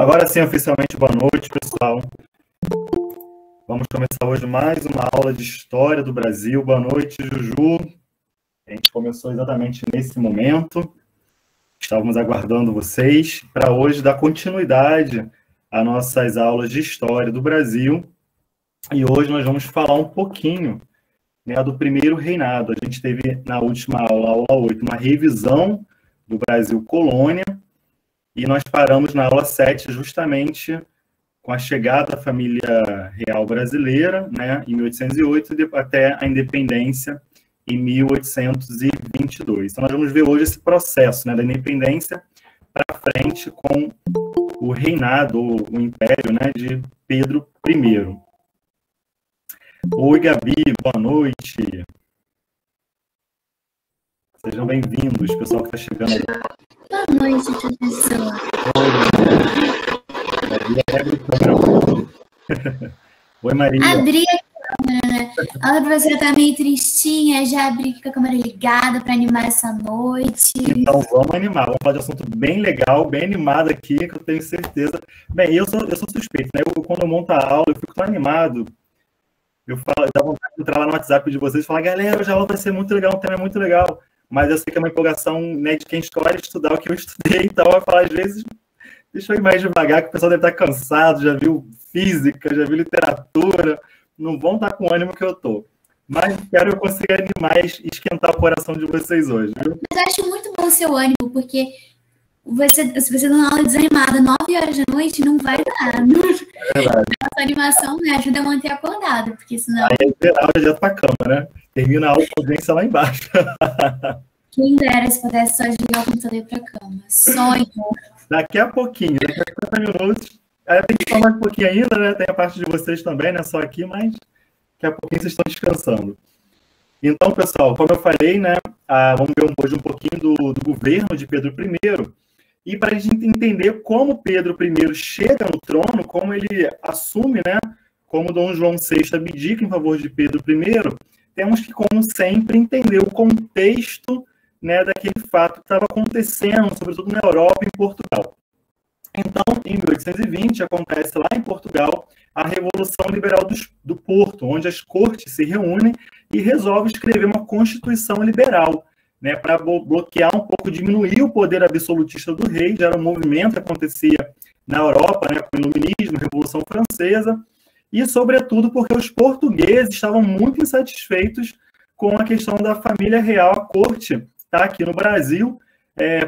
Agora sim, oficialmente, boa noite, pessoal. Vamos começar hoje mais uma aula de História do Brasil. Boa noite, Juju. A gente começou exatamente nesse momento. Estávamos aguardando vocês para hoje dar continuidade às nossas aulas de História do Brasil. E hoje nós vamos falar um pouquinho, né, do primeiro reinado. A gente teve na última aula, aula 8, uma revisão do Brasil colônia. E nós paramos na aula 7 justamente com a chegada da família real brasileira, né, em 1808, até a independência em 1822. Então, nós vamos ver hoje esse processo, né, da independência para frente com o reinado, o império, né, de Pedro I. Oi, Gabi, boa noite. Sejam bem-vindos, pessoal que está chegando aí. Boa noite, professor. Oi, Maria. Abri a câmera, né? A professora tá meio tristinha, já abri com a câmera ligada para animar essa noite. Então, vamos animar. Vamos falar de um assunto bem legal, bem animado aqui, que eu tenho certeza. Bem, eu sou suspeito, né? Quando eu monto a aula, eu fico tão animado. Eu dá vontade de entrar lá no WhatsApp de vocês e falar, galera, hoje a aula vai ser muito legal, o tema é muito legal. Mas eu sei que é uma empolgação, né, de quem escolhe estudar o que eu estudei, então eu falo, às vezes, deixa eu ir mais devagar, que o pessoal deve estar cansado, já viu física, já viu literatura, não vão estar com o ânimo que eu estou. Mas espero que eu consiga animar e esquentar o coração de vocês hoje, viu? Mas eu acho muito bom o seu ânimo, porque se você dá uma aula desanimada 9 horas da noite, não vai dar. É verdade. Essa animação me ajuda a manter acordado, porque senão... Aí é geral, já direto para a cama, né? Termina a aula com a audiência lá embaixo. Quem dera se pudesse só desligar o computador e ir para a cama. Sonho. Daqui a pouquinho, daqui a 50 minutos. Aí tem que falar mais um pouquinho ainda, né? Tem a parte de vocês também, não é só aqui, mas daqui a pouquinho vocês estão descansando. Então, pessoal, como eu falei, né? Vamos ver hoje um pouquinho do governo de Pedro I. E para a gente entender como Pedro I chega no trono, como ele assume, né? Como Dom João VI abdica em favor de Pedro I, temos que, como sempre, entender o contexto, né, daquele fato que estava acontecendo, sobretudo na Europa e em Portugal. Então, em 1820, acontece lá em Portugal a Revolução Liberal do Porto, onde as cortes se reúnem e resolvem escrever uma Constituição Liberal, né, para bloquear um pouco, diminuir o poder absolutista do rei. Já era um movimento que acontecia na Europa, né, com o Iluminismo, a Revolução Francesa, e, sobretudo, porque os portugueses estavam muito insatisfeitos com a questão da família real, a corte, tá? Aqui no Brasil.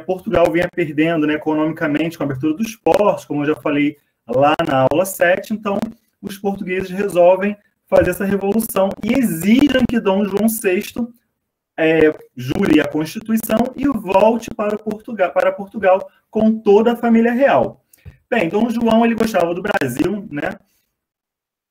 Portugal vinha perdendo, né, economicamente com a abertura dos portos, como eu já falei lá na aula 7, então os portugueses resolvem fazer essa revolução e exigem que Dom João VI jure a Constituição e volte para Portugal com toda a família real. Bem, Dom João, ele gostava do Brasil, né,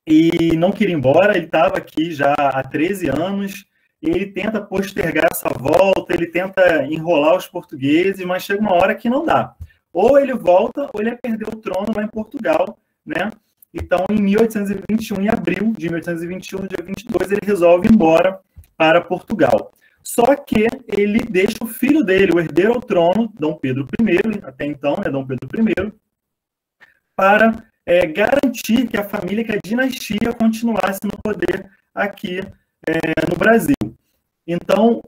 e não queria ir embora, ele estava aqui já há 13 anos, ele tenta postergar essa volta, ele tenta enrolar os portugueses, mas chega uma hora que não dá. Ou ele volta, ou ele vai perder o trono lá em Portugal, né? Então, em 1821, em abril de 1821, no dia 22, ele resolve ir embora para Portugal. Só que ele deixa o filho dele, o herdeiro ao trono, Dom Pedro I, até então, né, Dom Pedro I, para garantir que a família, que a dinastia continuasse no poder aqui no Brasil. Então,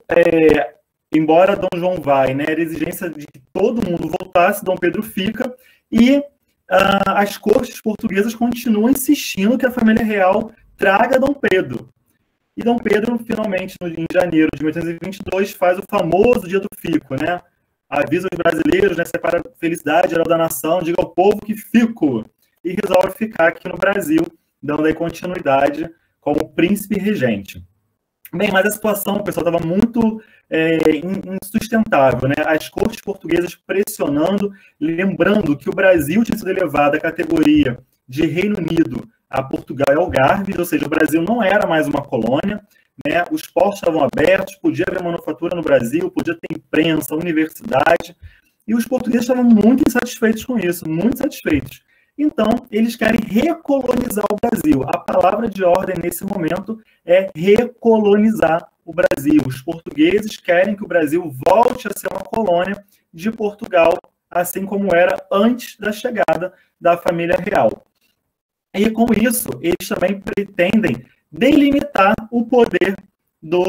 embora Dom João vai, né, era exigência de que todo mundo voltasse, Dom Pedro fica, e as cortes portuguesas continuam insistindo que a família real traga Dom Pedro. E Dom Pedro, finalmente, em janeiro de 1822, faz o famoso Dia do Fico, né? Avisa os brasileiros, né, separa a felicidade geral da nação, diga ao povo que fico, e resolve ficar aqui no Brasil, dando aí continuidade como príncipe regente. Bem, mas a situação, pessoal, estava muito insustentável, né? As cortes portuguesas pressionando, lembrando que o Brasil tinha sido elevado à categoria de Reino Unido a Portugal e Algarve, ou seja, o Brasil não era mais uma colônia, né? Os portos estavam abertos, podia haver manufatura no Brasil, podia ter imprensa, universidade, e os portugueses estavam muito insatisfeitos com isso, muito insatisfeitos. Então, eles querem recolonizar o Brasil. A palavra de ordem nesse momento é recolonizar o Brasil. Os portugueses querem que o Brasil volte a ser uma colônia de Portugal assim como era antes da chegada da família real. E com isso, eles também pretendem delimitar o poder do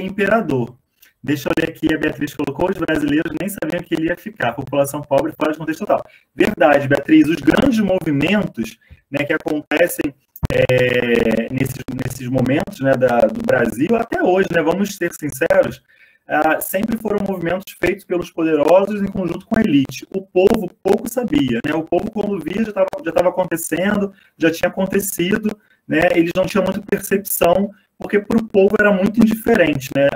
imperador. Deixa eu ler aqui, a Beatriz colocou, os brasileiros nem sabiam que ele ia ficar, população pobre fora de contexto total. Verdade, Beatriz, os grandes movimentos, né, que acontecem nesses momentos, né, do Brasil, até hoje, né, vamos ser sinceros, sempre foram movimentos feitos pelos poderosos em conjunto com a elite. O povo pouco sabia, né? O povo, quando via, já estava acontecendo, já tinha acontecido, né? Eles não tinham muita percepção, porque para o povo era muito indiferente, né?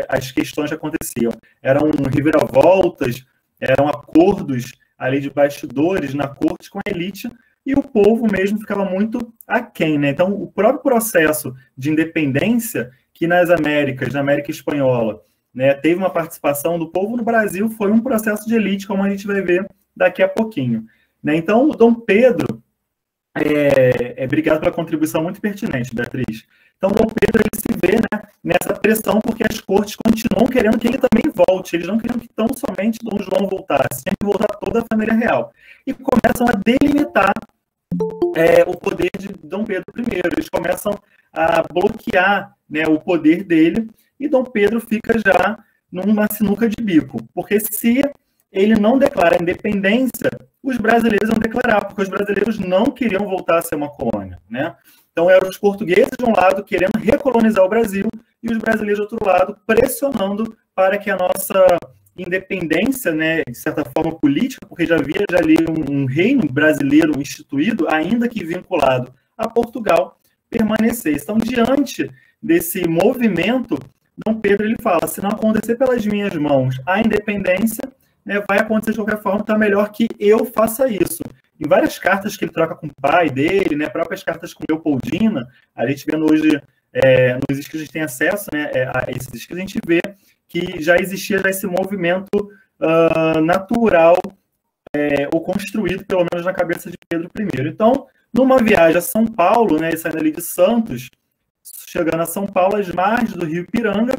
As questões que aconteciam. Eram reviravoltas, eram acordos ali de bastidores na corte com a elite, e o povo mesmo ficava muito aquém, né? Então, o próprio processo de independência, que nas Américas, na América Espanhola, né, teve uma participação do povo, no Brasil foi um processo de elite, como a gente vai ver daqui a pouquinho. Né? Então, o Dom Pedro, obrigado pela contribuição muito pertinente, Beatriz. Então, Dom Pedro ele se vê, né, nessa pressão, porque as cortes continuam querendo que ele também volte. Eles não queriam que tão somente Dom João voltasse, tinha que voltar toda a família real. E começam a delimitar o poder de Dom Pedro I. Eles começam a bloquear, né, o poder dele, e Dom Pedro fica já numa sinuca de bico. Porque se ele não declara a independência, os brasileiros vão declarar, porque os brasileiros não queriam voltar a ser uma colônia, né? Então, eram os portugueses, de um lado, querendo recolonizar o Brasil, e os brasileiros, do outro lado, pressionando para que a nossa independência, né, de certa forma política, porque já havia ali um reino brasileiro instituído, ainda que vinculado a Portugal, permanecesse. Então, diante desse movimento, Dom Pedro ele fala, se não acontecer pelas minhas mãos a independência, né, vai acontecer de qualquer forma, então é melhor que eu faça isso. Em várias cartas que ele troca com o pai dele, né, próprias cartas com Leopoldina, a gente vendo hoje nos escritos que a gente tem acesso, né, a esses escritos, a gente vê que já existia esse movimento natural, ou construído, pelo menos na cabeça de Pedro I. Então, numa viagem a São Paulo, né, saindo ali de Santos, chegando a São Paulo, às margens do Rio Ipiranga,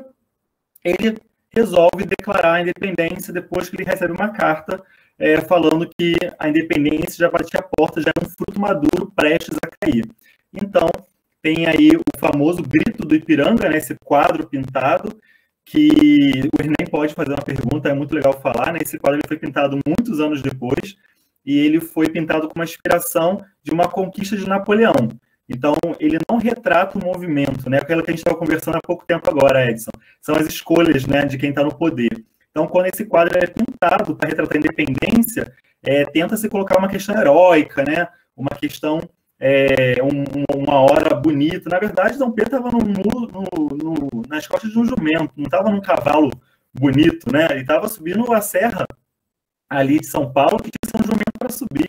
ele resolve declarar a independência depois que ele recebe uma carta falando que a independência já batia a porta, já era um fruto maduro prestes a cair. Então, tem aí o famoso Grito do Ipiranga, né, esse quadro pintado, que o Enem pode fazer uma pergunta, é muito legal falar, né? Esse quadro ele foi pintado muitos anos depois, e ele foi pintado com uma inspiração de uma conquista de Napoleão. Então, ele não retrata o movimento, né? Aquilo que a gente estava conversando há pouco tempo agora, Edson. São as escolhas, né, de quem está no poder. Então, quando esse quadro é pintado para retratar a independência, tenta-se colocar uma questão heróica, né? Uma questão, uma hora bonita. Na verdade, Dom Pedro estava nas costas de um jumento, não estava num cavalo bonito, né? Ele estava subindo a serra ali de São Paulo, que tinha que ser um jumento para subir.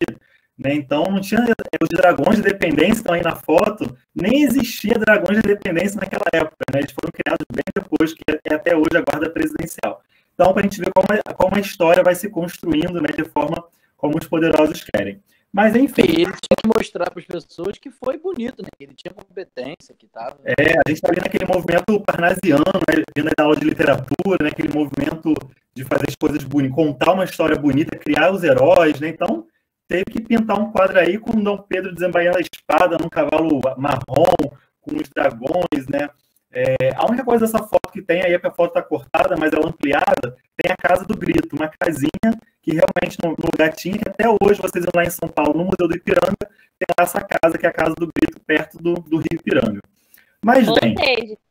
Né? Então, não tinha os dragões de dependência, estão aí na foto, nem existia dragões de dependência naquela época, né? Eles foram criados bem depois, que é até hoje a guarda presidencial. Então, para a gente ver como a história vai se construindo, né, de forma como os poderosos querem. Mas, enfim... E ele tinha que mostrar para as pessoas que foi bonito, né? Que ele tinha competência, que estava... a gente está vendo aquele movimento parnasiano, né? Vendo na aula de literatura, né? Aquele movimento de fazer as coisas bonitas, contar uma história bonita, criar os heróis, né? Então, teve que pintar um quadro aí com Dom Pedro desembainhando a espada num cavalo marrom, com os dragões, né? A única coisa dessa foto que tem aí, é que a foto está cortada, mas ela ampliada, tem a Casa do Grito, uma casinha que realmente no lugar tinha, que até hoje vocês vão lá em São Paulo, no Museu do Ipiranga, tem lá essa casa, que é a Casa do Grito, perto do Rio Ipiranga. Mas bem...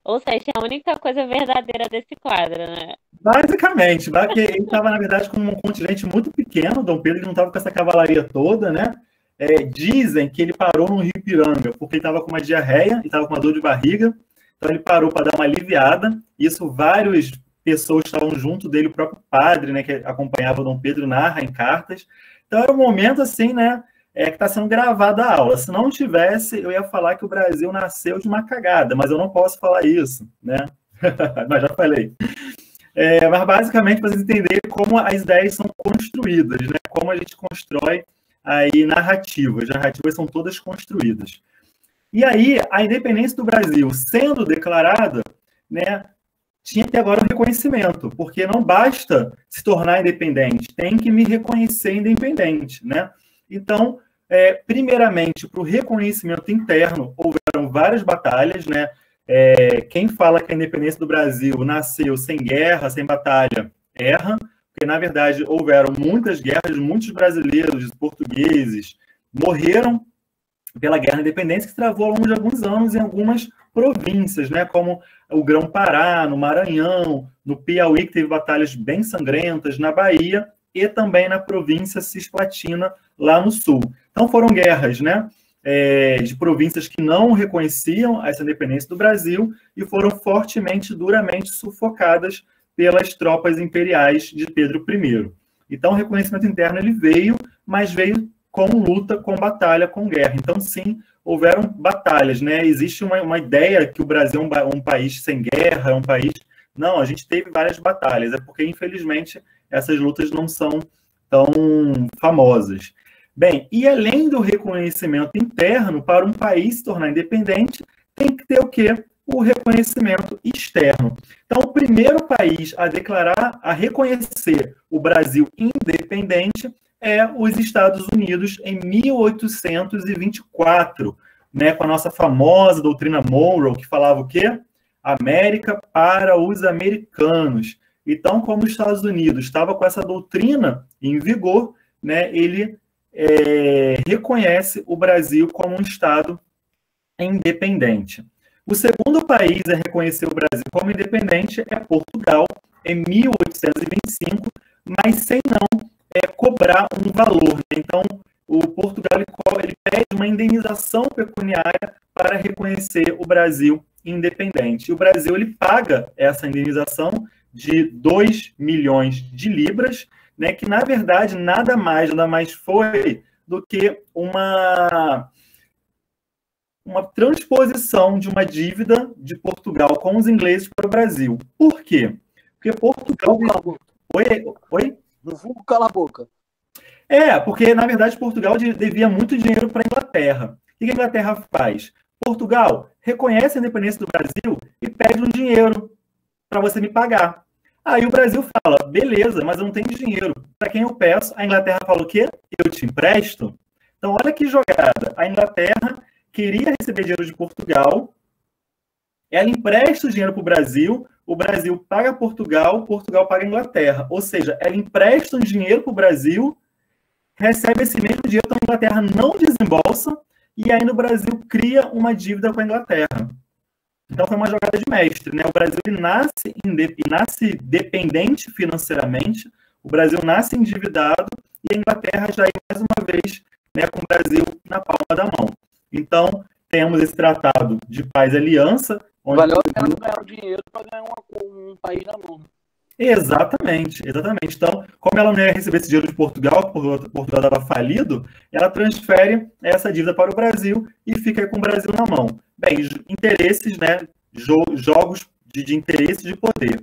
Ou seja, é a única coisa verdadeira desse quadro, né? Basicamente, porque ele estava, na verdade, com um contingente muito pequeno, Dom Pedro não estava com essa cavalaria toda, né? Dizem que ele parou no Rio Ipiranga, porque ele estava com uma diarreia, e estava com uma dor de barriga, então ele parou para dar uma aliviada. Isso, várias pessoas estavam junto dele, o próprio padre, né, que acompanhava o Dom Pedro, narra em cartas. Então era um momento assim, né, que está sendo gravada a aula. Se não tivesse, eu ia falar que o Brasil nasceu de uma cagada, mas eu não posso falar isso, né? Mas já falei. Mas basicamente para vocês entenderem como as ideias são construídas, né? Como a gente constrói aí narrativas. As narrativas são todas construídas. E aí, a independência do Brasil sendo declarada, né, tinha que ter agora o reconhecimento, porque não basta se tornar independente, tem que me reconhecer independente, né? Então, primeiramente, para o reconhecimento interno, houveram várias batalhas, né? Quem fala que a independência do Brasil nasceu sem guerra, sem batalha, erra, porque, na verdade, houveram muitas guerras, muitos brasileiros, portugueses, morreram pela Guerra da Independência, que se travou ao longo de alguns anos em algumas províncias, né, como o Grão-Pará, no Maranhão, no Piauí, que teve batalhas bem sangrentas, na Bahia, e também na província cisplatina, lá no sul. Então, foram guerras, né, de províncias que não reconheciam essa independência do Brasil e foram fortemente, duramente sufocadas pelas tropas imperiais de Pedro I. Então, o reconhecimento interno ele veio, mas veio com luta, com batalha, com guerra. Então, sim, houveram batalhas, né? Existe uma ideia que o Brasil é um país sem guerra, é um país... Não, a gente teve várias batalhas, é porque, infelizmente, essas lutas não são tão famosas. Bem, e além do reconhecimento interno, para um país se tornar independente, tem que ter o quê? O reconhecimento externo. Então, o primeiro país a declarar, a reconhecer o Brasil independente é os Estados Unidos em 1824, né, com a nossa famosa doutrina Monroe, que falava o quê? América para os americanos. Então, como os Estados Unidos estava com essa doutrina em vigor, né, ele reconhece o Brasil como um Estado independente. O segundo país a reconhecer o Brasil como independente é Portugal, em 1825, mas sem não cobrar um valor. Então, o Portugal ele pede uma indenização pecuniária para reconhecer o Brasil independente. E o Brasil ele paga essa indenização de 2 milhões de libras, né, que, na verdade, nada mais foi do que uma transposição de uma dívida de Portugal com os ingleses para o Brasil. Por quê? Porque Portugal... Oi? No vulgo cala a boca. Porque, na verdade, Portugal devia muito dinheiro para a Inglaterra. O que a Inglaterra faz? Portugal reconhece a independência do Brasil e pede um dinheiro para você me pagar. Aí o Brasil fala, beleza, mas eu não tenho dinheiro. Para quem eu peço? A Inglaterra fala o quê? Eu te empresto? Então, olha que jogada. A Inglaterra queria receber dinheiro de Portugal, ela empresta o dinheiro para o Brasil paga Portugal, Portugal paga a Inglaterra. Ou seja, ela empresta um dinheiro para o Brasil, recebe esse mesmo dinheiro, então a Inglaterra não desembolsa, e aí no Brasil cria uma dívida com a Inglaterra. Então foi uma jogada de mestre, né? O Brasil nasce dependente financeiramente, o Brasil nasce endividado, e a Inglaterra já ia mais uma vez, né, com o Brasil na palma da mão. Então, temos esse tratado de paz e aliança. Valeu a pena ganhar o dinheiro para ganhar um país na mão. Exatamente. Então, como ela não ia receber esse dinheiro de Portugal, porque Portugal estava falido, ela transfere essa dívida para o Brasil e fica com o Brasil na mão. Bem, interesses, né? Jogos de interesse de poder.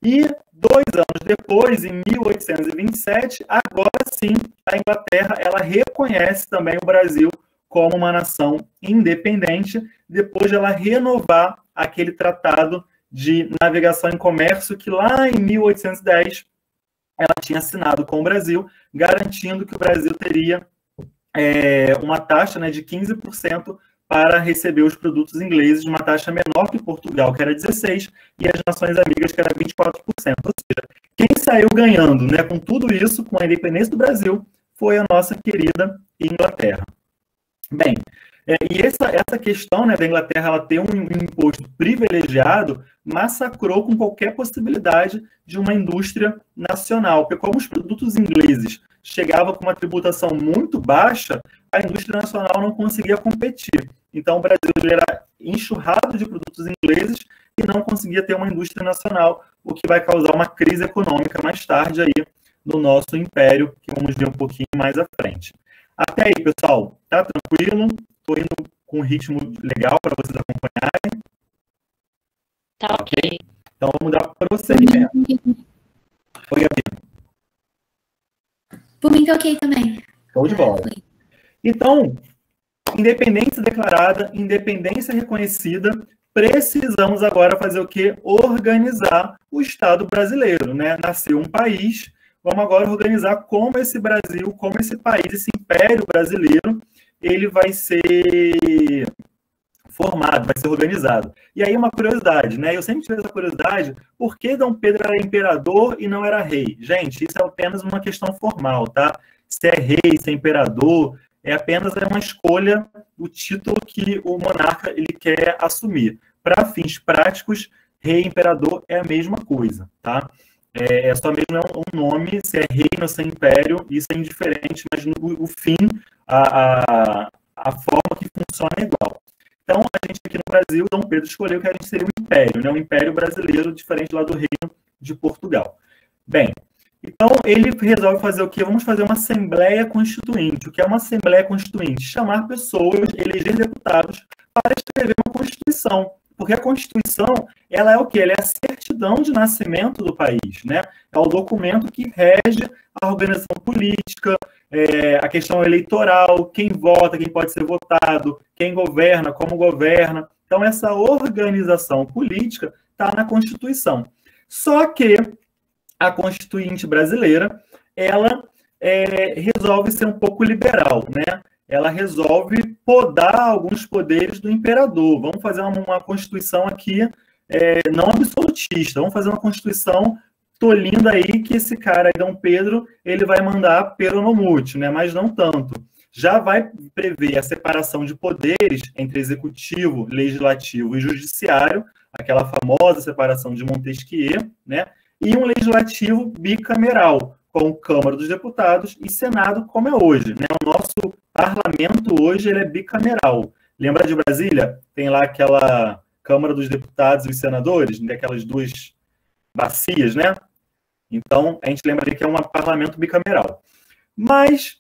E 2 anos depois, em 1827, agora sim, a Inglaterra ela reconhece também o Brasil como uma nação independente, depois de ela renovar aquele tratado de navegação e comércio que lá em 1810 ela tinha assinado com o Brasil, garantindo que o Brasil teria uma taxa, né, de 15% para receber os produtos ingleses, uma taxa menor que Portugal, que era 16%, e as nações amigas, que era 24%. Ou seja, quem saiu ganhando, né, com tudo isso, com a independência do Brasil, foi a nossa querida Inglaterra. Bem, e essa questão, né, da Inglaterra ela ter um imposto privilegiado massacrou com qualquer possibilidade de uma indústria nacional, porque como os produtos ingleses chegavam com uma tributação muito baixa, a indústria nacional não conseguia competir. Então o Brasil era enxurrado de produtos ingleses e não conseguia ter uma indústria nacional, o que vai causar uma crise econômica mais tarde aí no nosso império, que vamos ver um pouquinho mais à frente. Até aí, pessoal, tá tranquilo? Estou indo com um ritmo legal para vocês acompanharem. Tá ok. Então, vamos dar prosseguimento. Oi, Gabi. Por mim, tá ok também. Show de bola. Então, independência declarada, independência reconhecida, precisamos agora fazer o quê? Organizar o Estado brasileiro, né? Nasceu um país, vamos agora organizar como esse Brasil, como esse país, esse império brasileiro, ele vai ser formado, vai ser organizado. E aí uma curiosidade, né? Eu sempre tive essa curiosidade, por que Dom Pedro era imperador e não era rei? Gente, isso é apenas uma questão formal, tá? Se é rei, se é imperador, é apenas uma escolha, o título que o monarca ele quer assumir. Para fins práticos, rei e imperador é a mesma coisa, tá? É só mesmo um nome, se é reino ou se é império, isso é indiferente, mas o fim, a forma que funciona é igual. Então, a gente aqui no Brasil, Dom Pedro escolheu que a gente seria um império, né? Um império brasileiro, diferente lá do reino de Portugal. Bem, então ele resolve fazer o quê? Vamos fazer uma Assembleia Constituinte. O que é uma Assembleia Constituinte? Chamar pessoas, eleger deputados para escrever uma Constituição. Porque a Constituição, ela é o quê? Ela é a certidão de nascimento do país, né? É o documento que rege a organização política, a questão eleitoral, quem vota, quem pode ser votado, quem governa, como governa. Então, essa organização política está na Constituição. Só que a Constituinte brasileira, ela resolve ser um pouco liberal, né? Ela resolve podar alguns poderes do imperador. Vamos fazer uma Constituição aqui não absolutista. Vamos fazer uma Constituição tolinda aí que esse cara aí, Dom Pedro, ele vai mandar peronomútil, né? Mas não tanto. Já vai prever a separação de poderes entre executivo, legislativo e judiciário, aquela famosa separação de Montesquieu, né? E um legislativo bicameral, com Câmara dos Deputados e Senado, como é hoje, né? O nosso parlamento hoje ele é bicameral. Lembra de Brasília? Tem lá aquela Câmara dos Deputados e os Senadores, daquelas duas bacias, né? Então, a gente lembra ali que é um parlamento bicameral. Mas,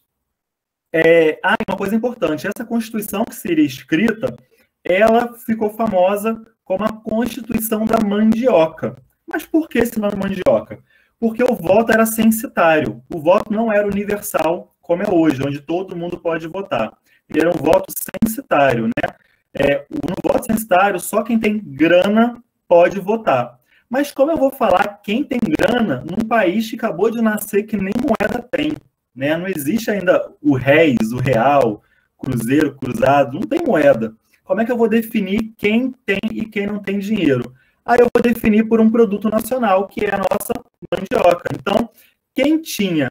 uma coisa importante, essa Constituição que seria escrita, ela ficou famosa como a Constituição da Mandioca. Mas por que esse nome Mandioca? Porque o voto era censitário. O voto não era universal, como é hoje, onde todo mundo pode votar. Ele era um voto censitário, né? No voto censitário, só quem tem grana pode votar. Mas como eu vou falar quem tem grana num país que acabou de nascer que nem moeda tem, né? Não existe ainda o réis, o real, cruzeiro, cruzado, não tem moeda. Como é que eu vou definir quem tem e quem não tem dinheiro? Aí eu vou definir por um produto nacional, que é a nossa mandioca. Então, quem tinha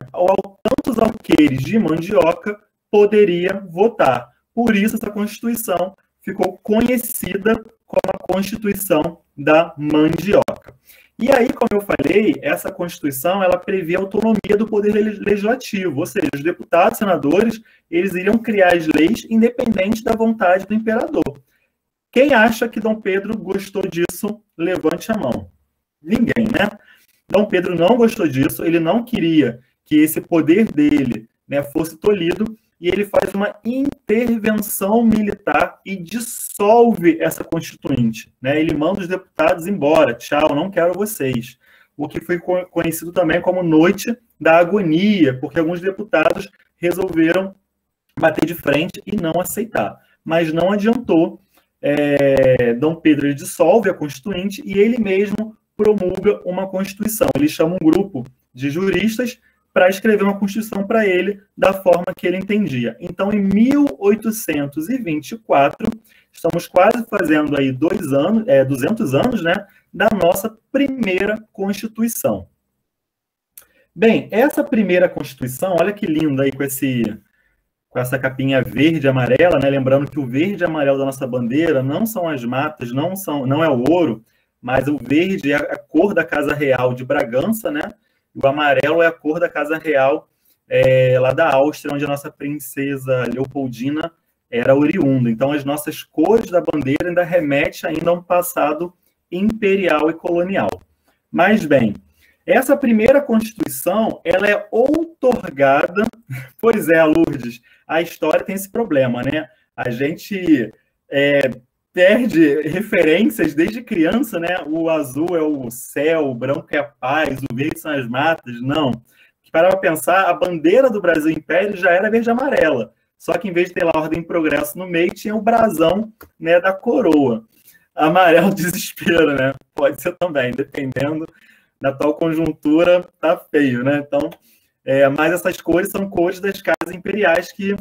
tantos alqueires de mandioca poderia votar. Por isso, essa Constituição ficou conhecida como a Constituição da Mandioca. E aí, como eu falei, essa Constituição ela previa a autonomia do Poder Legislativo, ou seja, os deputados, senadores, eles iriam criar as leis independente da vontade do imperador. Quem acha que Dom Pedro gostou disso, levante a mão. Ninguém, né? Dom Pedro não gostou disso, ele não queria que esse poder dele, né, fosse tolhido, e ele faz uma intervenção militar e dissolve essa Constituinte, né? Ele manda os deputados embora, tchau, não quero vocês. O que foi conhecido também como Noite da Agonia, porque alguns deputados resolveram bater de frente e não aceitar. Mas não adiantou. Dom Pedro ele dissolve a Constituinte e ele mesmo promulga uma Constituição. Ele chama um grupo de juristas para escrever uma Constituição para ele da forma que ele entendia. Então, em 1824, estamos quase fazendo aí 200 anos, né, da nossa primeira Constituição. Bem, essa primeira Constituição, olha que linda aí com essa capinha verde e amarela, né? Lembrando que o verde e amarelo da nossa bandeira não são as matas, não é o ouro, mas o verde é a cor da Casa Real de Bragança, né? E o amarelo é a cor da Casa Real lá da Áustria, onde a nossa princesa Leopoldina era oriunda. Então, as nossas cores da bandeira ainda remetem ainda a um passado imperial e colonial. Mas, bem, essa primeira Constituição, ela é outorgada. Pois é, Lourdes, a história tem esse problema, né? A gente perde referências desde criança, né? O azul é o céu, o branco é a paz, o verde são as matas. Não. Para pensar, a bandeira do Brasil Império já era verde e amarela. Só que, em vez de ter lá a Ordem e Progresso no meio, tinha o brasão, né, da coroa. amarelo desespero, né? Pode ser também, dependendo da tal conjuntura, tá feio, né? Então, mas essas cores são cores das casas imperiais que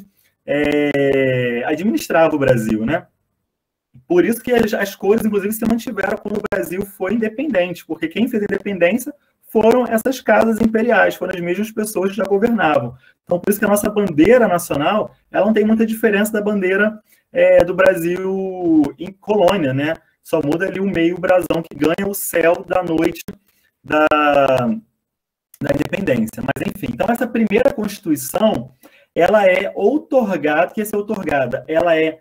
administravam o Brasil, né? Por isso que as cores, inclusive, se mantiveram quando o Brasil foi independente, porque quem fez a independência foram essas casas imperiais, foram as mesmas pessoas que já governavam. Então, por isso que a nossa bandeira nacional, ela não tem muita diferença da bandeira do Brasil em colônia, né? Só muda ali o meio brasão que ganha o céu da noite da independência. Mas, enfim, então essa primeira Constituição, ela é outorgada, que é outorgada, ela é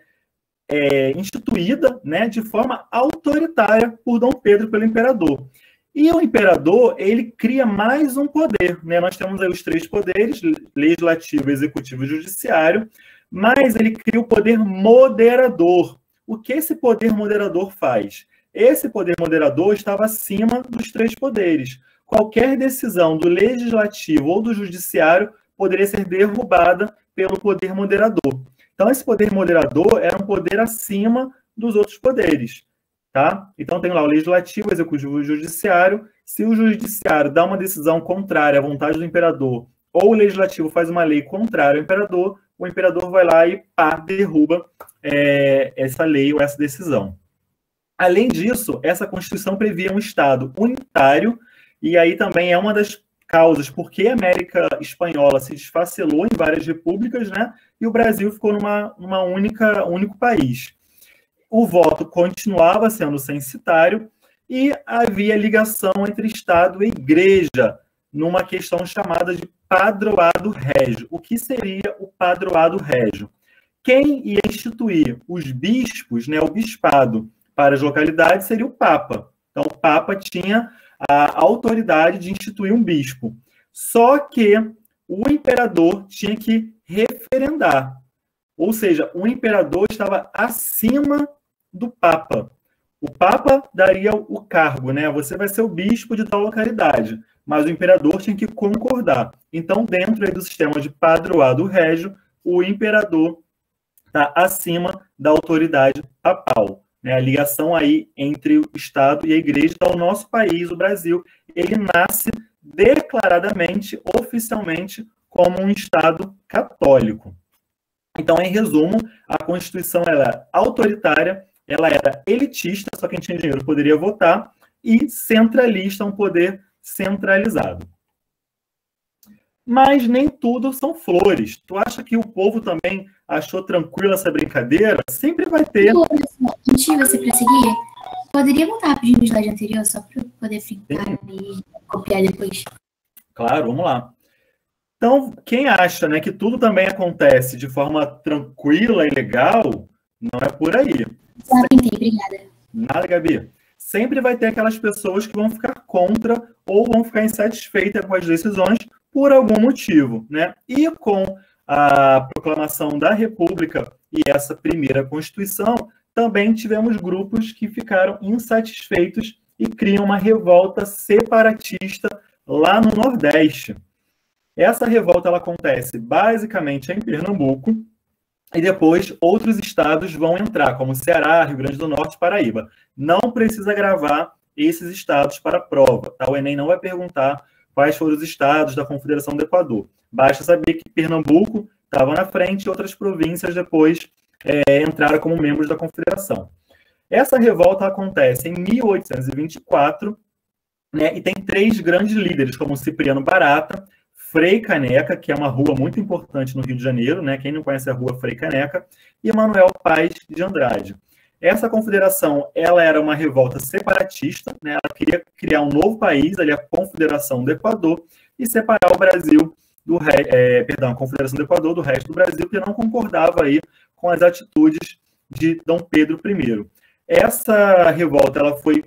instituída, né, de forma autoritária por Dom Pedro, pelo imperador. E o imperador, ele cria mais um poder, né? Nós temos aí os 3 poderes, legislativo, executivo e judiciário, mas ele cria o poder moderador. O que esse poder moderador faz? Esse poder moderador estava acima dos 3 poderes. Qualquer decisão do legislativo ou do judiciário poderia ser derrubada pelo poder moderador. Então, esse poder moderador era um poder acima dos outros poderes. Tá? Então, tem lá o legislativo, o executivo e o judiciário. Se o judiciário dá uma decisão contrária à vontade do imperador, ou o legislativo faz uma lei contrária ao imperador, o imperador vai lá e derruba essa lei ou essa decisão. Além disso, essa Constituição previa um Estado unitário, e aí também é uma das causas porque a América Espanhola se desfacelou em várias repúblicas, né? E o Brasil ficou numa único país. O voto continuava sendo censitário e havia ligação entre Estado e Igreja, numa questão chamada de padroado régio. O que seria o padroado régio? Quem ia instituir os bispos, né, o bispado, para as localidades seria o Papa. Então, o Papa tinha a autoridade de instituir um bispo. Só que o imperador tinha que referendar. Ou seja, o imperador estava acima do Papa. O Papa daria o cargo, né? Você vai ser o bispo de tal localidade, mas o imperador tinha que concordar. Então, dentro aí do sistema de padroado régio, o imperador está acima da autoridade papal. Né? A ligação aí entre o Estado e a Igreja. Então, o nosso país, o Brasil, ele nasce declaradamente, oficialmente, como um Estado católico. Então, em resumo, a Constituição era autoritária, ela era elitista, só quem tinha dinheiro poderia votar, e centralista, um poder centralizado. Mas nem tudo são flores. Tu acha que o povo também achou tranquila essa brincadeira? Sempre vai ter. Antes de você prosseguir, poderia voltar rapidinho no slide anterior, só para eu poder ficar e copiar depois? Claro, vamos lá. Então, quem acha, né, que tudo também acontece de forma tranquila e legal, não é por aí. Já aprendi, obrigada. Nada, Gabi. Sempre vai ter aquelas pessoas que vão ficar contra ou vão ficar insatisfeitas com as decisões por algum motivo, né? E com a proclamação da República e essa primeira Constituição, também tivemos grupos que ficaram insatisfeitos e criam uma revolta separatista lá no Nordeste. Essa revolta ela acontece basicamente em Pernambuco, e depois outros estados vão entrar, como Ceará, Rio Grande do Norte e Paraíba. Não precisa gravar esses estados para a prova. Tá? O Enem não vai perguntar quais foram os estados da Confederação do Equador. Basta saber que Pernambuco estava na frente e outras províncias depois entraram como membros da Confederação. Essa revolta acontece em 1824, né, e tem 3 grandes líderes, como Cipriano Barata, Frei Caneca, que é uma rua muito importante no Rio de Janeiro, né? Quem não conhece a rua Frei Caneca, e Manuel Paes de Andrade. Essa confederação, ela era uma revolta separatista, né? Ela queria criar um novo país, ali a Confederação do Equador, e separar o Brasil a Confederação do Equador do resto do Brasil, que não concordava aí com as atitudes de Dom Pedro I. Essa revolta, ela foi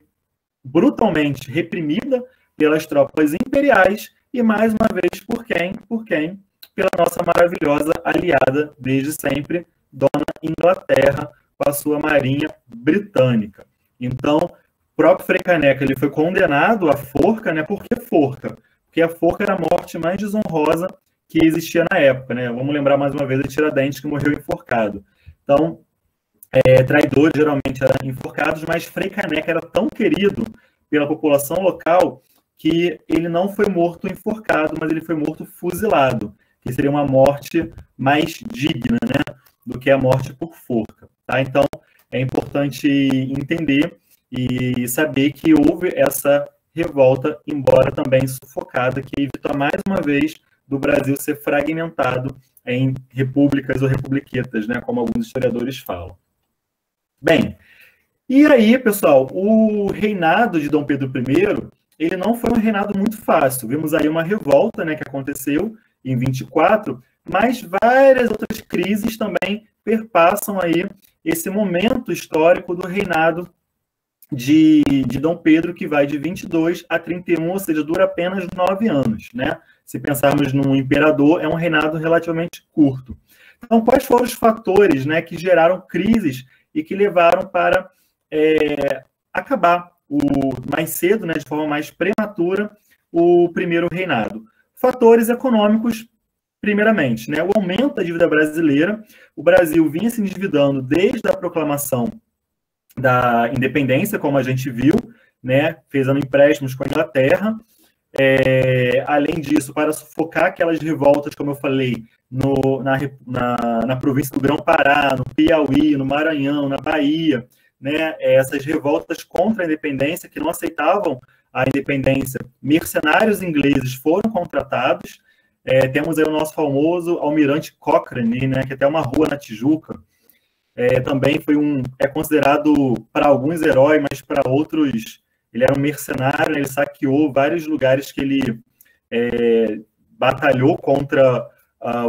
brutalmente reprimida pelas tropas imperiais, e mais uma vez, por quem? Por quem? Pela nossa maravilhosa aliada, desde sempre, Dona Inglaterra, com a sua marinha britânica. Então, o próprio Frei Caneca ele foi condenado à forca, né? Por que forca? Porque a forca era a morte mais desonrosa que existia na época, né? Vamos lembrar mais uma vez a Tiradentes, que morreu enforcado. Então, traidores geralmente eram enforcados, mas Frei Caneca era tão querido pela população local que ele não foi morto enforcado, mas ele foi morto fuzilado, que seria uma morte mais digna, né, do que a morte por forca. Tá? Então, é importante entender e saber que houve essa revolta, embora também sufocada, que evitou mais uma vez do Brasil ser fragmentado em repúblicas ou republiquetas, né, como alguns historiadores falam. Bem, e aí, pessoal, o reinado de Dom Pedro I, ele não foi um reinado muito fácil. Vimos aí uma revolta, né, que aconteceu em 24, mas várias outras crises também perpassam aí esse momento histórico do reinado de Dom Pedro, que vai de 22 a 31, ou seja, dura apenas 9 anos, né? Se pensarmos num imperador, é um reinado relativamente curto. Então, quais foram os fatores, né, que geraram crises e que levaram para acabar mais cedo, né, de forma mais prematura, o primeiro reinado? Fatores econômicos, primeiramente, né, o aumento da dívida brasileira. O Brasil vinha se endividando desde a proclamação da independência, como a gente viu, né, fazendo empréstimos com a Inglaterra. Além disso, para sufocar aquelas revoltas, como eu falei, na província do Grão-Pará, no Piauí, no Maranhão, na Bahia, né, essas revoltas contra a independência, que não aceitavam a independência, mercenários ingleses foram contratados. Temos aí o nosso famoso almirante Cochrane, né, que é até uma rua na Tijuca. Também é considerado para alguns herói, mas para outros ele era um mercenário, né, ele saqueou vários lugares que ele batalhou contra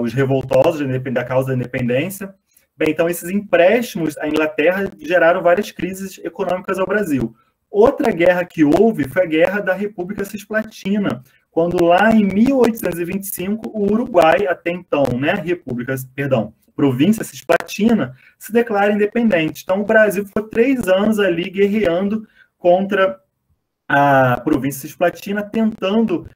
os revoltosos da causa da independência. Bem, então esses empréstimos à Inglaterra geraram várias crises econômicas ao Brasil. Outra guerra que houve foi a Guerra da República Cisplatina, quando lá em 1825 o Uruguai, até então, né, província Cisplatina, se declara independente. Então o Brasil ficou 3 anos ali guerreando contra a província Cisplatina, tentando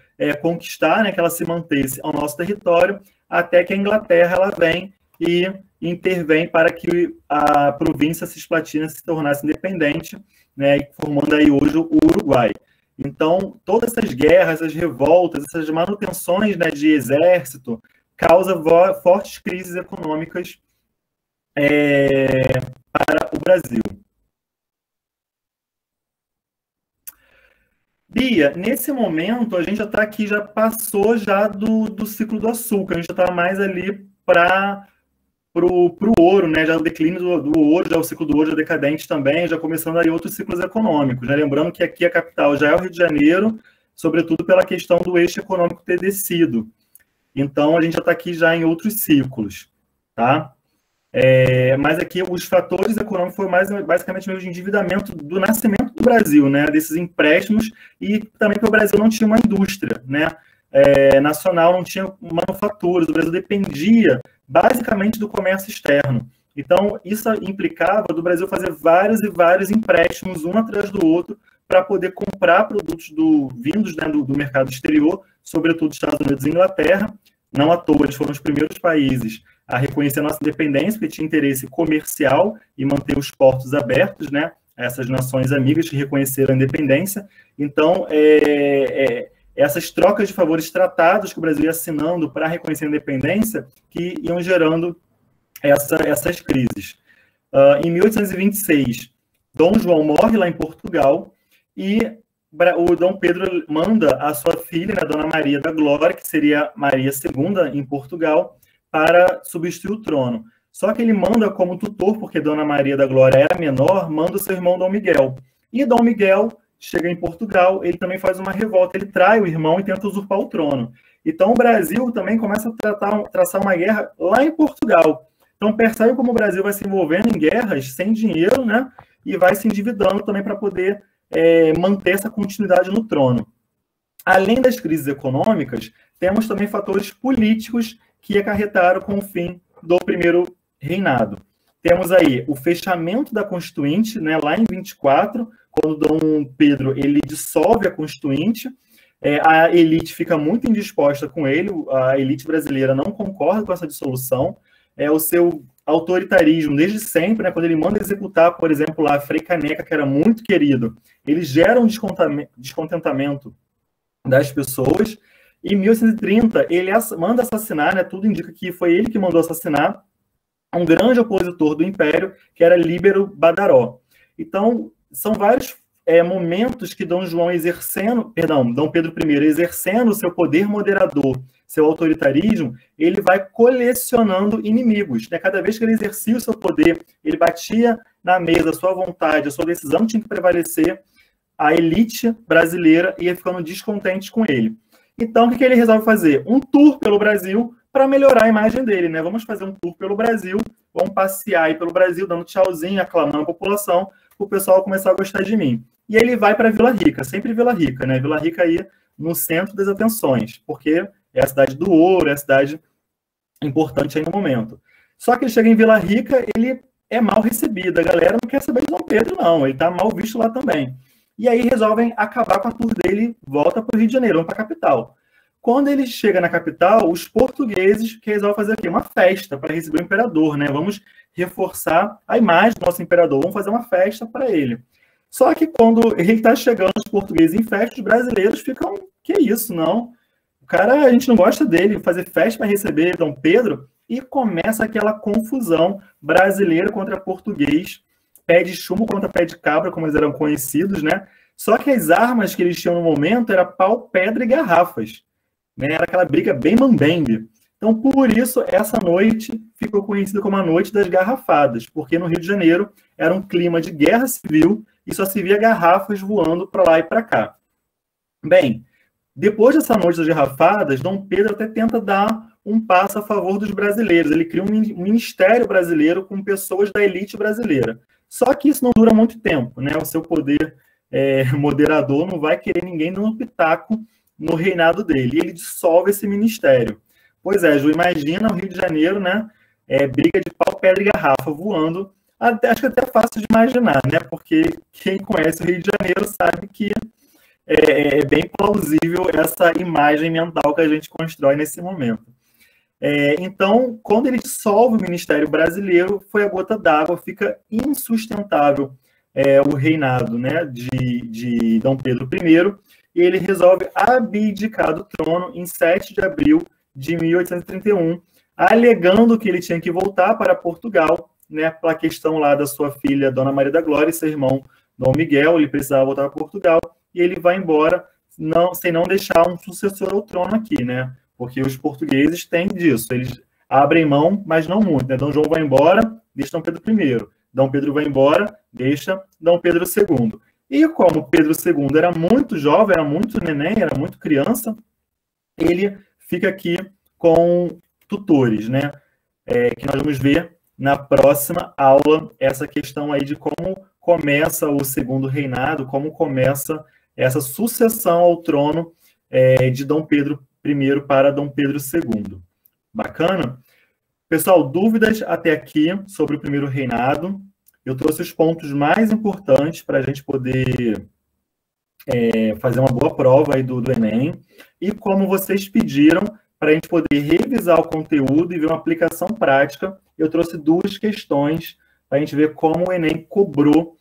conquistar, né, que ela se mantesse ao nosso território, até que a Inglaterra ela vem e intervém para que a província Cisplatina se tornasse independente, né, formando aí hoje o Uruguai. Então, todas essas guerras, essas revoltas, essas manutenções, né, de exército, causam fortes crises econômicas para o Brasil. Bia, nesse momento, a gente já está aqui, já passou já do ciclo do açúcar, a gente já está mais ali para o ouro, né? Já o declínio do ouro, já o ciclo do ouro já decadente também, já começando aí outros ciclos econômicos, né? Lembrando que aqui a capital já é o Rio de Janeiro, sobretudo pela questão do eixo econômico ter descido. Então, a gente já está aqui já em outros ciclos, tá? Mas aqui os fatores econômicos foram basicamente meio de endividamento do nascimento do Brasil, né? Desses empréstimos, e também que o Brasil não tinha uma indústria, né? Nacional, não tinha manufaturas, o Brasil dependia basicamente do comércio externo. Então, isso implicava do Brasil fazer vários e vários empréstimos, um atrás do outro, para poder comprar produtos vindos, né, do mercado exterior, sobretudo Estados Unidos e Inglaterra. Não à toa, eles foram os primeiros países a reconhecer a nossa independência, porque tinha interesse comercial e manter os portos abertos, né, a essas nações amigas que reconheceram a independência. Então, essas trocas de favores tratados que o Brasil ia assinando para reconhecer a independência que iam gerando essas crises. Em 1826, Dom João morre lá em Portugal e o Dom Pedro manda a sua filha, a Dona Maria da Glória, que seria Maria II em Portugal, para substituir o trono. Só que ele manda como tutor, porque Dona Maria da Glória era menor, manda o seu irmão Dom Miguel. E Dom Miguel chega em Portugal, ele também faz uma revolta, ele trai o irmão e tenta usurpar o trono. Então o Brasil também começa a traçar uma guerra lá em Portugal. Então percebe como o Brasil vai se envolvendo em guerras sem dinheiro, né? E vai se endividando também para poder manter essa continuidade no trono. Além das crises econômicas, temos também fatores políticos que acarretaram com o fim do primeiro reinado. Temos aí o fechamento da Constituinte, né, lá em 24, quando Dom Pedro ele dissolve a Constituinte, a elite fica muito indisposta com ele, a elite brasileira não concorda com essa dissolução, o seu autoritarismo desde sempre, né? Quando ele manda executar, por exemplo, lá Frei Caneca, que era muito querido, ele gera um descontentamento das pessoas. Em 1830, ele manda assassinar, né? Tudo indica que foi ele que mandou assassinar um grande opositor do Império, que era Líbero Badaró. Então, são vários momentos que Dom Pedro I, exercendo o seu poder moderador, seu autoritarismo, ele vai colecionando inimigos, né? Cada vez que ele exercia o seu poder, ele batia na mesa, a sua vontade, a sua decisão tinha que prevalecer, a elite brasileira ia ficando descontente com ele. Então, o que ele resolve fazer? Um tour pelo Brasil para melhorar a imagem dele, né? Vamos fazer um tour pelo Brasil, vamos passear aí pelo Brasil, dando tchauzinho, aclamando a população, para o pessoal começar a gostar de mim. E ele vai para Vila Rica, sempre Vila Rica, né? Vila Rica aí no centro das atenções, porque é a cidade do ouro, é a cidade importante aí no momento. Só que ele chega em Vila Rica, ele é mal recebido, a galera não quer saber de Dom Pedro, não, ele está mal visto lá também. E aí resolvem acabar com a tour dele, volta para o Rio de Janeiro, vão para a capital. Quando ele chega na capital, os portugueses que resolvem fazer aqui uma festa para receber o imperador, né? Vamos reforçar a imagem do nosso imperador, vamos fazer uma festa para ele. Só que quando ele está chegando, os portugueses em festa, os brasileiros ficam, que isso, não? O cara, a gente não gosta dele, fazer festa para receber Dom Pedro, e começa aquela confusão brasileiro contra português, pé de chumbo contra pé de cabra, como eles eram conhecidos, né? Só que as armas que eles tinham no momento era pau, pedra e garrafas, né? Era aquela briga bem mambembe. Então, por isso, essa noite ficou conhecida como a Noite das Garrafadas, porque no Rio de Janeiro era um clima de guerra civil e só se via garrafas voando para lá e para cá. Bem, depois dessa Noite das Garrafadas, Dom Pedro até tenta dar um passo a favor dos brasileiros. Ele cria um ministério brasileiro com pessoas da elite brasileira. Só que isso não dura muito tempo, né? O seu poder moderador não vai querer ninguém no pitaco no reinado dele. E ele dissolve esse ministério. Pois é, Ju, imagina o Rio de Janeiro, né? Briga de pau, pedra e garrafa voando. Acho que até é fácil de imaginar, né? Porque quem conhece o Rio de Janeiro sabe que é bem plausível essa imagem mental que a gente constrói nesse momento. Então, quando ele dissolve o Ministério Brasileiro, foi a gota d'água, fica insustentável o reinado, né, de Dom Pedro I, e ele resolve abdicar do trono em 7 de abril de 1831, alegando que ele tinha que voltar para Portugal, né, pela questão lá da sua filha, Dona Maria da Glória, e seu irmão, Dom Miguel, ele precisava voltar para Portugal, e ele vai embora sem não deixar um sucessor ao trono aqui, né, porque os portugueses têm disso, eles abrem mão, mas não muito, né, Dom João vai embora, deixa Dom Pedro I, Dom Pedro vai embora, deixa Dom Pedro II. E como Pedro II era muito jovem, era muito neném, era muito criança, ele fica aqui com tutores, né? Que nós vamos ver na próxima aula, essa questão aí de como começa o segundo reinado, como começa essa sucessão ao trono de Dom Pedro I para Dom Pedro II. Bacana? Pessoal, dúvidas até aqui sobre o primeiro reinado? Eu trouxe os pontos mais importantes para a gente poder fazer uma boa prova aí do Enem. E como vocês pediram, para a gente poder revisar o conteúdo e ver uma aplicação prática, eu trouxe 2 questões para a gente ver como o Enem cobrou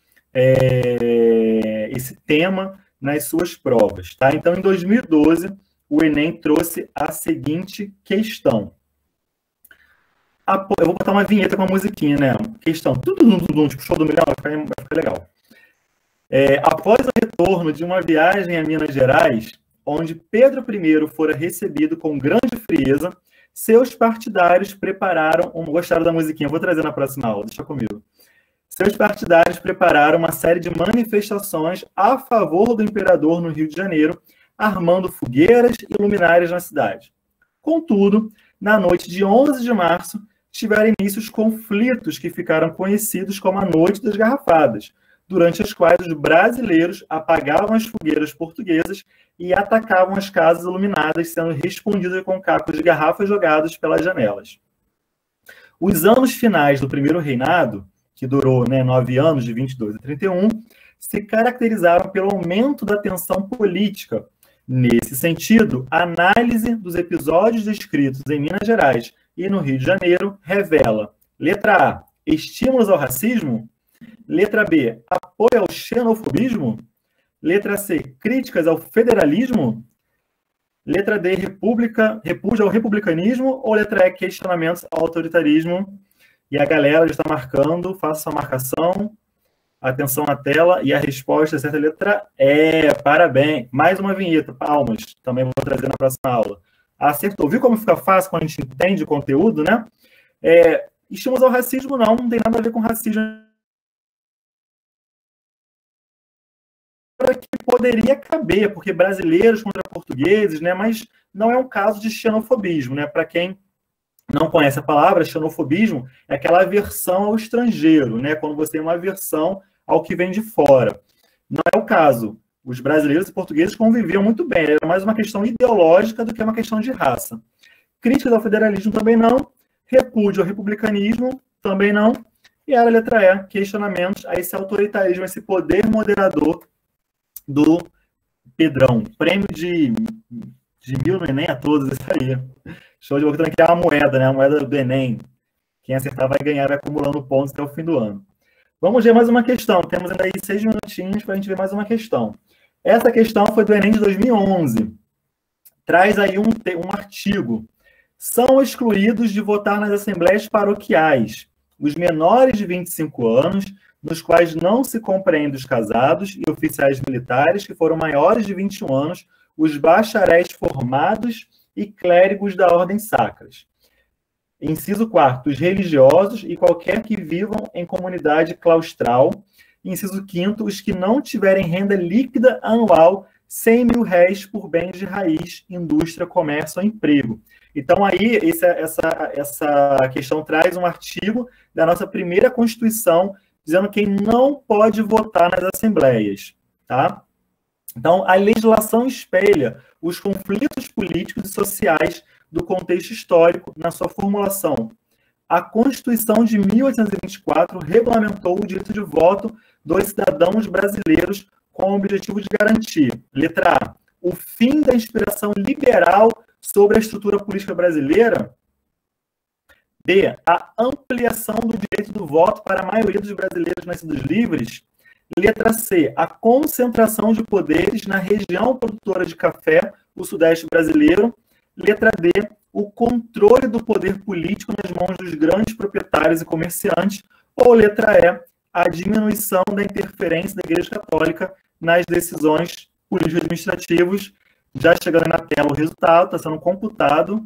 esse tema nas suas provas. Tá? Então, em 2012, o Enem trouxe a seguinte questão. Eu vou botar uma vinheta com uma musiquinha, né? Questão. Tipo show do milhão, vai ficar legal. Após o retorno de uma viagem a Minas Gerais, onde Pedro I fora recebido com grande frieza, seus partidários prepararam... Gostaram da musiquinha? Vou trazer na próxima aula, deixa comigo. Seus partidários prepararam uma série de manifestações a favor do imperador no Rio de Janeiro, armando fogueiras e luminárias na cidade. Contudo, na noite de 11 de março, tiveram início os conflitos que ficaram conhecidos como a Noite das Garrafadas, durante as quais os brasileiros apagavam as fogueiras portuguesas e atacavam as casas iluminadas, sendo respondidas com cacos de garrafas jogados pelas janelas. Os anos finais do primeiro reinado, que durou 9 anos, de 22 a 31, se caracterizaram pelo aumento da tensão política. Nesse sentido, a análise dos episódios descritos em Minas Gerais e no Rio de Janeiro revela, Letra A, estímulos ao racismo. Letra B, apoio ao xenofobismo. Letra C, críticas ao federalismo. Letra D, repúdio ao republicanismo. Ou letra E, questionamentos ao autoritarismo. E a galera já está marcando, faça sua marcação. Atenção à tela. E a resposta certa é a letra E. Parabéns. Mais uma vinheta, palmas. Também vou trazer na próxima aula. Acertou. Viu como fica fácil quando a gente entende o conteúdo, né? Estímulos ao racismo não tem nada a ver com racismo. Que poderia caber, porque brasileiros contra portugueses, né? Mas não é um caso de xenofobismo, né? Para quem não conhece a palavra, xenofobismo é aquela aversão ao estrangeiro, né? Quando você tem uma aversão ao que vem de fora. Não é o caso. Os brasileiros e portugueses conviviam muito bem. Era mais uma questão ideológica do que uma questão de raça. Críticas ao federalismo também não. Repúdio ao republicanismo também não. E era a letra E, questionamentos a esse autoritarismo, esse poder moderador do Pedrão. Prêmio de 1000 no Enem a todos, isso aí. Show de bola, que é uma moeda, né? A moeda do Enem. Quem acertar vai ganhar, vai acumulando pontos até o fim do ano. Vamos ver mais uma questão. Temos ainda aí 6 minutinhos para a gente ver mais uma questão. Essa questão foi do Enem de 2011. Traz aí um artigo. São excluídos de votar nas assembleias paroquiais os menores de 25 anos, nos quais não se compreende os casados e oficiais militares que foram maiores de 21 anos, os bacharéis formados e clérigos da ordem sacras. Inciso 4º, os religiosos e qualquer que vivam em comunidade claustral. Inciso 5º, os que não tiverem renda líquida anual 100 mil réis por bens de raiz, indústria, comércio ou emprego. Então, aí, essa questão traz um artigo da nossa primeira Constituição, dizendo quem não pode votar nas assembleias, tá? Então, a legislação espelha os conflitos políticos e sociais do contexto histórico na sua formulação. A Constituição de 1824 regulamentou o direito de voto dos cidadãos brasileiros com o objetivo de garantir, letra A, o fim da inspiração liberal sobre a estrutura política brasileira. B, a ampliação do direito do voto para a maioria dos brasileiros nascidos livres. Letra C, a concentração de poderes na região produtora de café, o sudeste brasileiro. Letra D, o controle do poder político nas mãos dos grandes proprietários e comerciantes. Ou letra E, a diminuição da interferência da Igreja Católica nas decisões políticas administrativas. Já chegando na tela o resultado, está sendo computado.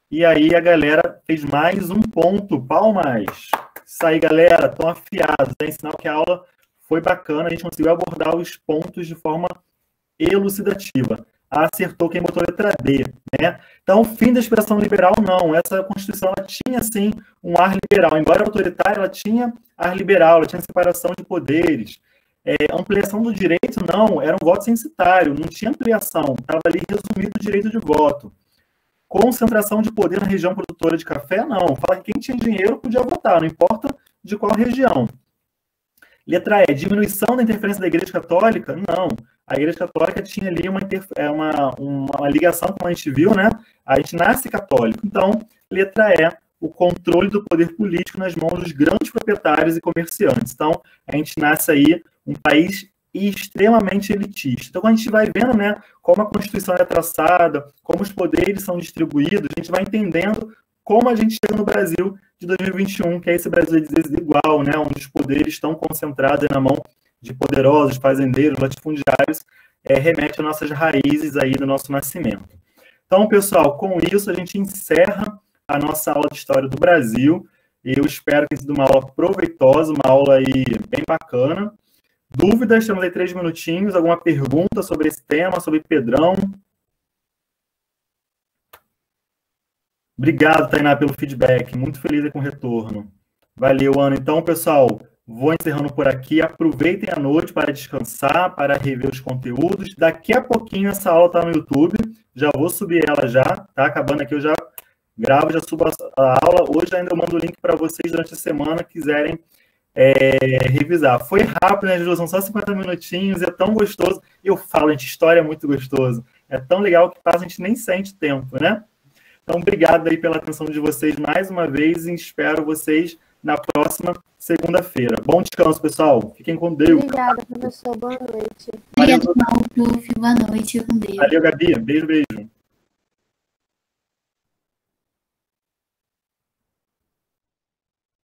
E aí a galera fez mais um ponto. Palmas! Isso aí, galera, estão afiados. É sinal que a aula foi bacana, a gente conseguiu abordar os pontos de forma elucidativa. Acertou quem botou a letra D, né? Então, fim da inspiração liberal, não. Essa Constituição, ela tinha, sim, um ar liberal. Embora autoritária, ela tinha ar liberal, ela tinha separação de poderes. Ampliação do direito, não. Era um voto censitário, não tinha ampliação. Estava ali resumido o direito de voto. Concentração de poder na região produtora de café, não. Fala que quem tinha dinheiro podia votar, não importa de qual região. Letra E, diminuição da interferência da Igreja Católica? Não. A Igreja Católica tinha ali uma ligação, como a gente viu, né? A gente nasce católico. Então, letra E, o controle do poder político nas mãos dos grandes proprietários e comerciantes. Então, a gente nasce aí um país extremamente elitista. Então, quando a gente vai vendo, né, como a Constituição é traçada, como os poderes são distribuídos, a gente vai entendendo como a gente chega no Brasil de 2021, que é esse Brasil desigual, né, onde os poderes estão concentrados na mão de poderosos, fazendeiros, latifundiários, remete às nossas raízes aí do nosso nascimento. Então, pessoal, com isso a gente encerra a nossa aula de História do Brasil. Eu espero que tenha sido uma aula proveitosa, uma aula aí bem bacana. Dúvidas? Temos aí 3 minutinhos. Alguma pergunta sobre esse tema, sobre Pedrão? Obrigado, Tainá, pelo feedback. Muito feliz com o retorno. Valeu, Ana. Então, pessoal, vou encerrando por aqui. Aproveitem a noite para descansar, para rever os conteúdos. Daqui a pouquinho essa aula está no YouTube. Já vou subir ela já. Tá acabando aqui, eu já gravo, já subo a aula. Hoje ainda eu mando o link para vocês durante a semana, quiserem revisar. Foi rápido, né, Júlio? São só 50 minutinhos, é tão gostoso. Eu falo, gente, história é muito gostoso. É tão legal que passa, a gente nem sente tempo, né? Então, obrigado aí pela atenção de vocês mais uma vez e espero vocês na próxima segunda-feira. Bom descanso, pessoal. Fiquem com Deus. Obrigada, professor. Boa noite. Obrigada, prof. Boa noite. Com Deus. Valeu, Gabi. Beijo, beijo.